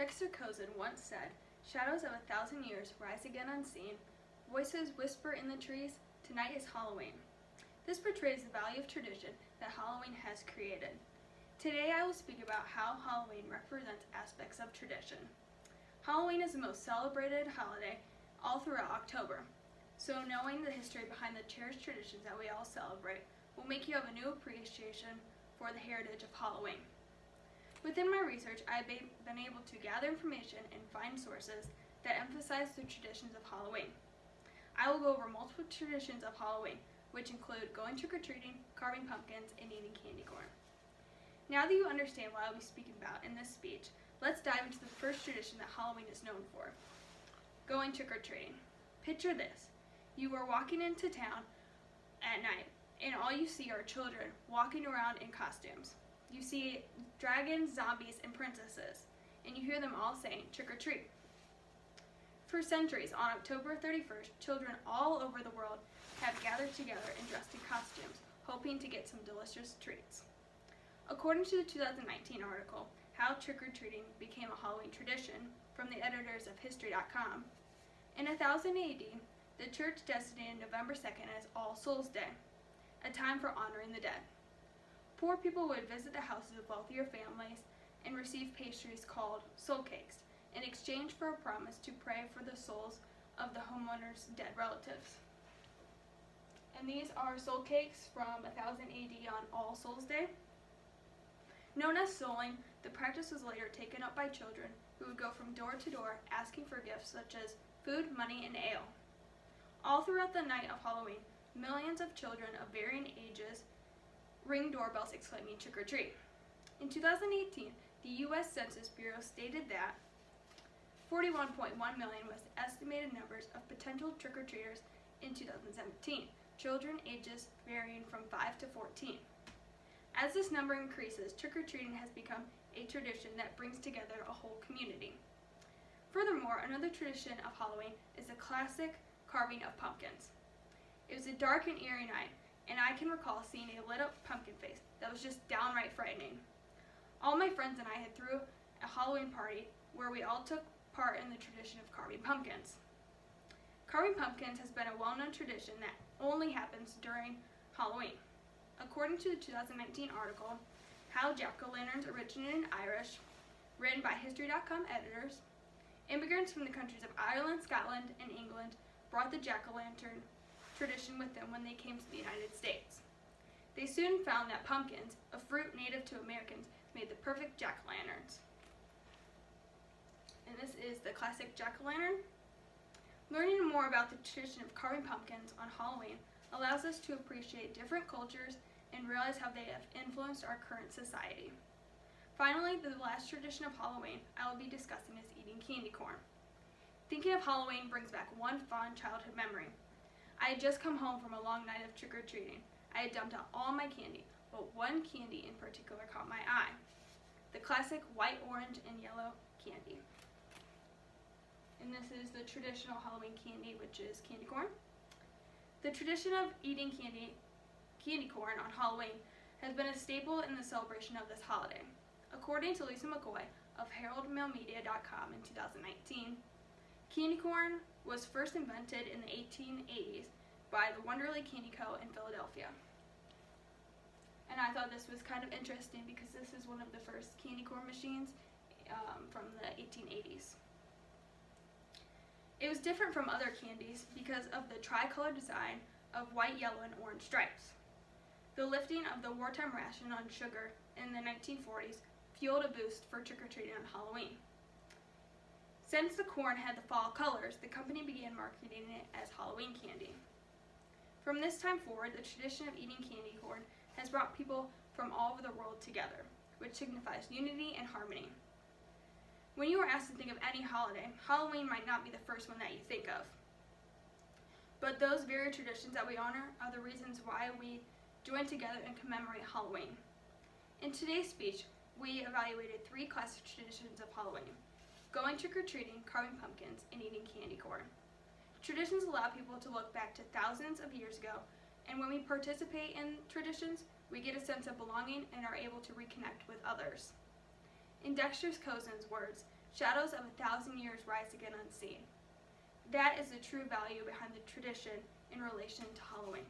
Dexter Cozen once said, "Shadows of 1,000 years rise again unseen. Voices whisper in the trees, tonight is Halloween." This portrays the value of tradition that Halloween has created. Today I will speak about how Halloween represents aspects of tradition. Halloween is the most celebrated holiday all throughout October, so knowing the history behind the cherished traditions that we all celebrate will make you have a new appreciation for the heritage of Halloween. Within my research, I have been able to gather information and find sources that emphasize the traditions of Halloween. I will go over multiple traditions of Halloween, which include going trick-or-treating, carving pumpkins, and eating candy corn. Now that you understand what I will be speaking about in this speech, let's dive into the first tradition that Halloween is known for: going trick-or-treating. Picture this. You are walking into town at night, and all you see are children walking around in costumes. You see dragons, zombies, and princesses, and you hear them all saying, "Trick-or-treat." For centuries, on October 31st, children all over the world have gathered together and dressed in costumes, hoping to get some delicious treats. According to the 2019 article, How Trick-or-Treating Became a Halloween Tradition, from the editors of History.com, in 1000 AD, the church designated November 2nd as All Souls' Day, a time for honoring the dead. Poor people would visit the houses of wealthier families and receive pastries called soul cakes in exchange for a promise to pray for the souls of the homeowner's dead relatives. And these are soul cakes from 1000 AD on All Souls' Day. Known as souling, the practice was later taken up by children who would go from door to door asking for gifts such as food, money, and ale. All throughout the night of Halloween, millions of children of varying ages ring doorbells exclaiming "trick or treat." In 2018, the U.S. Census Bureau stated that 41.1 million was the estimated numbers of potential trick-or-treaters in 2017, children ages varying from 5 to 14. As this number increases, trick-or-treating has become a tradition that brings together a whole community. Furthermore, another tradition of Halloween is the classic carving of pumpkins. It was a dark and eerie night, and I can recall seeing a lit-up pumpkin face that was just downright frightening. All my friends and I had threw a Halloween party where we all took part in the tradition of carving pumpkins. Carving pumpkins has been a well-known tradition that only happens during Halloween. According to the 2019 article, How Jack-o'-lanterns Originated in Irish, written by History.com editors, immigrants from the countries of Ireland, Scotland, and England brought the jack-o'-lantern tradition with them when they came to the United States. They soon found that pumpkins, a fruit native to Americans, made the perfect jack-o'-lanterns. And this is the classic jack-o'-lantern. Learning more about the tradition of carving pumpkins on Halloween allows us to appreciate different cultures and realize how they have influenced our current society. Finally, the last tradition of Halloween I will be discussing is eating candy corn. Thinking of Halloween brings back one fond childhood memory. I had just come home from a long night of trick-or-treating. I had dumped out all my candy, but one candy in particular caught my eye: the classic white, orange, and yellow candy. And this is the traditional Halloween candy, which is candy corn. The tradition of eating candy corn on Halloween has been a staple in the celebration of this holiday. According to Lisa McCoy of HeraldMailMedia.com in 2019, candy corn was first invented in the 1880s by the Wonderly Candy Co. in Philadelphia. And I thought this was kind of interesting because this is one of the first candy corn machines from the 1880s. It was different from other candies because of the tricolor design of white, yellow, and orange stripes. The lifting of the wartime ration on sugar in the 1940s fueled a boost for trick-or-treating on Halloween. Since the corn had the fall colors, the company began marketing it as Halloween candy. From this time forward, the tradition of eating candy corn has brought people from all over the world together, which signifies unity and harmony. When you are asked to think of any holiday, Halloween might not be the first one that you think of. But those very traditions that we honor are the reasons why we join together and commemorate Halloween. In today's speech, we evaluated 3 classic traditions of Halloween: going trick-or-treating, carving pumpkins, and eating candy corn. Traditions allow people to look back to thousands of years ago, and when we participate in traditions, we get a sense of belonging and are able to reconnect with others. In Dexter Cozen's words, Shadows of 1,000 years rise again unseen. That is the true value behind the tradition in relation to Halloween.